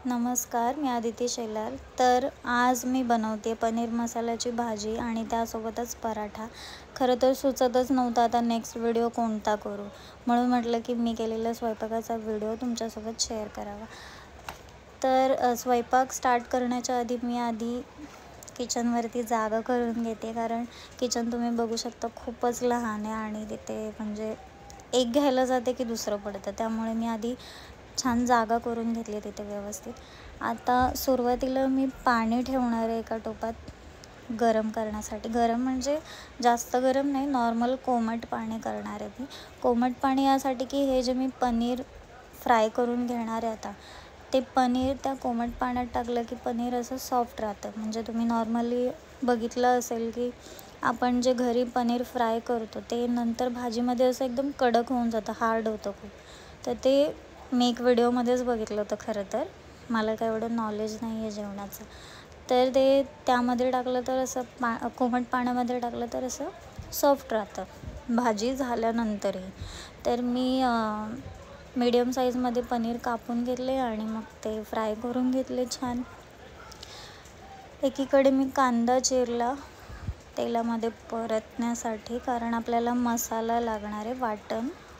नमस्कार, मी आदिती शेलार. तर आज मी बनवते पनीर मसाल्याची भाजी आणि त्यासोबतच पराठा. खरं तर सुचतच नव्हतं आता नेक्स्ट व्हिडिओ कोणता करू, म्हणून म्हटलं की मी केलेला स्वयंपाकाचा व्हिडिओ तुमच्यासोबत शेअर करावा. तर स्वयंपाक स्टार्ट करण्याच्या आधी मी किचनवरती जागा करून घेते, कारण किचन तुम्ही बघू शकता खूपच लहान आहे आणि तिथे म्हणजे एक घ्यायला जाते की दुसरं पडतं. त्यामुळे मी आधी छान जागा करून घेतली तिथे व्यवस्थित. आता सुरुवातीला मी पाणी ठेवणार आहे एका टोपात गरम करण्यासाठी. गरम म्हणजे जास्त गरम नाही, नॉर्मल कोमट पाणी करणार आहे मी. कोमट पाणी यासाठी की हे जे मी पनीर फ्राय करून घेणार आहे आता, ते पनीर त्या कोमट पाण्यात टाकलं की पनीर असं सॉफ्ट राहतं. म्हणजे तुम्ही नॉर्मली बघितलं असेल की आपण जे घरी पनीर फ्राय करतो ते नंतर भाजीमध्ये असं एकदम कडक होऊन जातं, हार्ड होतं खूप. तर ते मी एक व्हिडिओमध्येच बघितलं होतं. खरं तर मला काय एवढं नॉलेज नाही आहे जेवणाचं. तर ते त्यामध्ये टाकलं तर असं कोमट पाण्यामध्ये टाकलं तर असं सॉफ्ट राहतं भाजी झाल्यानंतरही. तर मी मीडियम साईजमध्ये पनीर कापून घेतले आणि मग ते फ्राय करून घेतले छान. एकीकडे मी कांदा चिरला तेलामध्ये परतण्यासाठी, कारण आपल्याला मसाला लागणार आहे,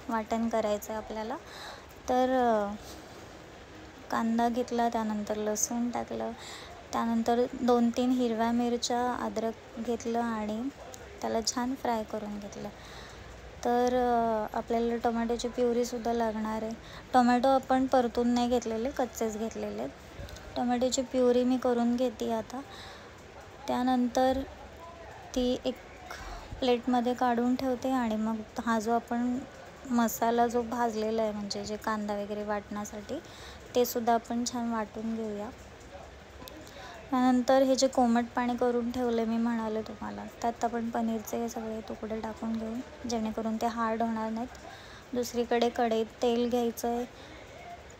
वाटण करायचं आहे आपल्याला. तर कांदा घेतला, त्यानंतर लसूण टाकलं, त्यानंतर 2-3 हिरव्या मिरच्या, अद्रक घेतलं आणि त्याला छान फ्राय करून घेतलं. तर आपल्याला टोमॅटोची प्युरीसुद्धा लागणार आहे. टोमॅटो आपण परतून नाही घेतलेले, कच्चेच घेतलेले. टोमॅटोची प्युरी मी करून घेते आता. त्यानंतर ती एक प्लेटमध्ये काढून ठेवते आणि मग हा जो आपण मसाला जो भाजलेला आहे, म्हणजे जे कांदा वगैरे वाटण्यासाठी, ते सुद्धा आपण छान वाटून घेऊया. त्यानंतर हे जे कोमट पाणी करून ठेवलं मी म्हणाले तुम्हाला, त्यात आपण पनीरचे सगळे तुकडे टाकून घेऊ, जेणेकरून ते हार्ड होणार नाहीत. दुसरीकडे कढईत तेल घ्यायचं आहे.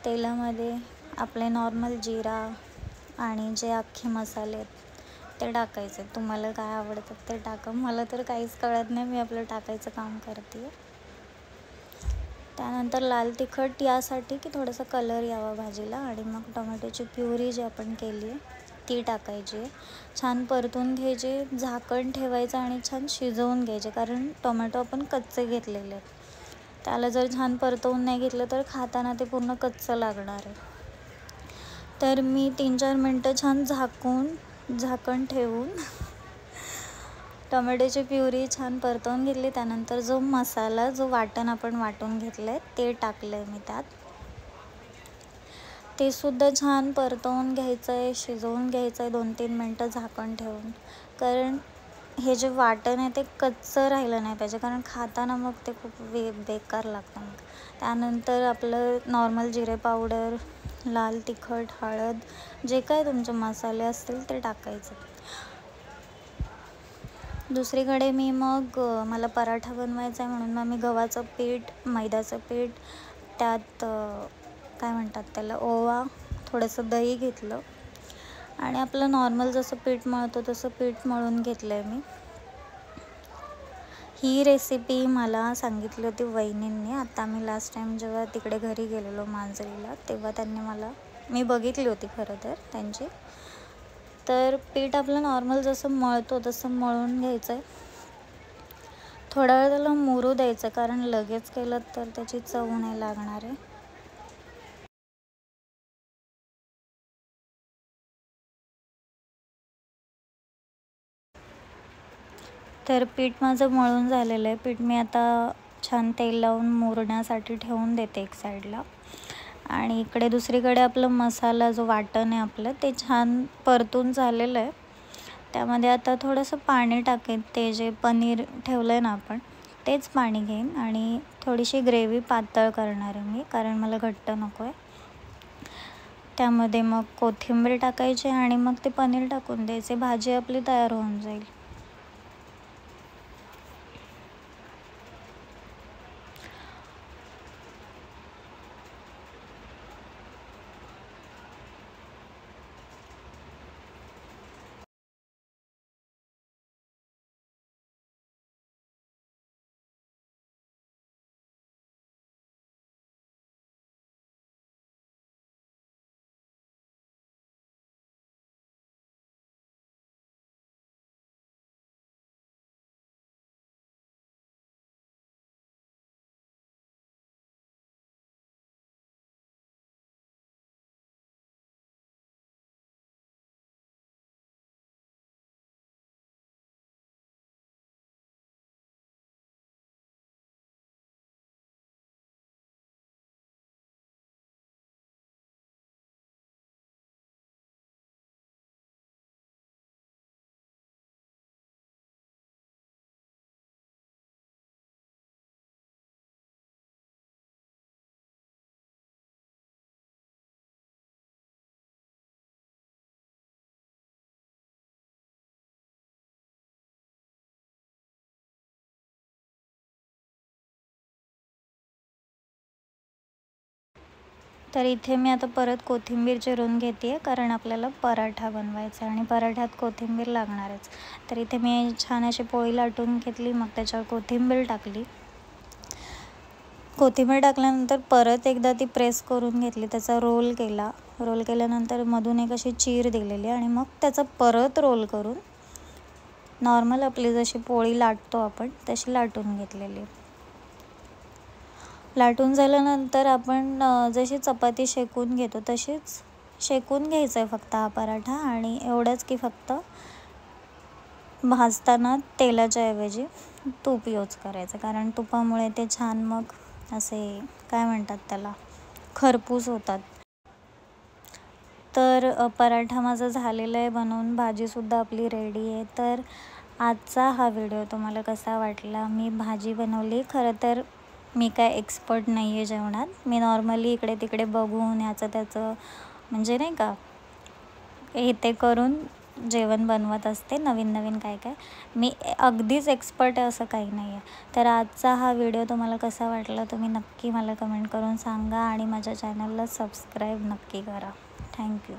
तेलामध्ये आपले नॉर्मल जिरा आणि जे अख्खे मसाले आहेत ते टाकायचे. तुम्हाला काय आवडतात ते टाका, मला तर काहीच कळत नाही, मी आपलं टाकायचं काम करते. त्यानंतर लाल तिखट यासाठी की थोडासा कलर यावा भाजीला, आणि मग टोमॅटोची प्युरी जी आपण केली आहे ती टाकायची. छान परतून घ्यायचे, झाकण ठेवायचं आणि छान शिजवून घ्यायचे, कारण टोमॅटो आपण कच्चे घेतलेले आहेत. त्याला जर छान परतवून नाही घेतलं तर खाताना ते पूर्ण कच्चं लागणार आहे. तर मी 3-4 मिनटं छान झाकण ठेवून टोमॅटोची प्युरी छान परतवून घेतली. त्यानंतर जो वाटण आपण वाटून घेतलं आहे ते टाकलं आहे मी त्यात. ते सुद्धा छान परतवून घ्यायचं आहे, शिजवून घ्यायचं आहे 2-3 मिनटं झाकण ठेवून. कारण हे जे वाटण आहे ते कच्चं राहिलं नाही पाहिजे, कारण खाताना मग ते खूप बेकार लागतं मग. त्यानंतर आपलं नॉर्मल जिरे पावडर, लाल तिखट, हळद, जे काय तुमचे मसाले असतील ते टाकायचे. दुसरीकडे मी मग मला पराठा बनवायचा आहे, म्हणून मग मी गव्हाचं पीठ, मैद्याचं पीठ, त्यात काय म्हणतात त्याला, ओवा, थोडंसं दही घेतलं आणि आपलं नॉर्मल जसं पीठ मळतो तसं पीठ मळून घेतलं आहे मी. ही रेसिपी मला सांगितली होती वहिनींनी. आता मी लास्ट टाईम जेव्हा तिकडे घरी गेलेलो मांजरीला, तेव्हा मी बघितली होती खरं तर त्यांची. तर पीठ आपलं नॉर्मल जसं मळतो तसं मळून घ्यायचं आहे. थोडा वेळ त्याला मुरू द्यायचं, कारण लगेच केलं तर त्याची चव नाही लागणार आहे. तर पीठ माझं मळून झालेलं आहे. पीठ मी आता छान तेल लावून मुरण्यासाठी ठेवून देते एक साईडला. आणि इकडे दुसरीकडे आपलं मसाला जो वाटण आहे आपलं, ते छान परतून झालेलं आहे. त्यामध्ये आता थोडंसं पाणी टाकेन. ते जे पनीर ठेवलं आहे ना आपण, तेच पाणी घेईन आणि थोडीशी ग्रेव्ही पातळ करणार आहे मी, कारण मला घट्ट नको आहे. त्यामध्ये मग कोथिंबीर टाकायची आणि मग ते पनीर टाकून द्यायचे. भाजी आपली तयार होऊन जाईल. तर इथे मी आता परत कोथिंबीर चिरून घेते आहे, कारण आपल्याला पराठा बनवायचा आणि पराठ्यात कोथिंबीर लागणारच. तर इथे मी छान अशी पोळी लाटून घेतली, मग त्याच्यावर कोथिंबीर टाकली. कोथिंबीर टाकल्यानंतर परत एकदा ती प्रेस करून घेतली, त्याचा रोल केला. रोल केल्यानंतर मधून एक अशी चीर दिलेली आणि मग त्याचा परत रोल करून नॉर्मल आपली जशी पोळी लाटतो आपण तशी लाटून घेतलेली. लाटून झाल्यानंतर आपण जशी चपाती शेकून घेतो तशीच शेकून घ्यायचं आहे फक्त हा पराठा. आणि एवढंच की फक्त भाजताना तेलाच्या ऐवजी तूप यूज करायचं, कारण तुपामुळे ते छान मग असे काय म्हणतात त्याला खरपूस होतात. तर पराठा माझा झालेला आहे बनवून, भाजीसुद्धा आपली रेडी आहे. तर आजचा हा व्हिडिओ तुम्हाला कसा वाटला? मी भाजी बनवली. खरं तर मी काय एक्सपर्ट नाही आहे जेवणात. मी नॉर्मली इकडे तिकडे बघून ह्याचं त्याचं म्हणजे नाही का हे ते करून जेवण बनवत असते, नवीन नवीन काय काय. मी अगदीच एक्सपर्ट आहे असं काही नाही आहे. तर आजचा हा व्हिडिओ तुम्हाला कसा वाटला तुम्ही नक्की मला कमेंट करून सांगा आणि माझ्या चॅनलला सबस्क्राईब नक्की करा. थँक्यू.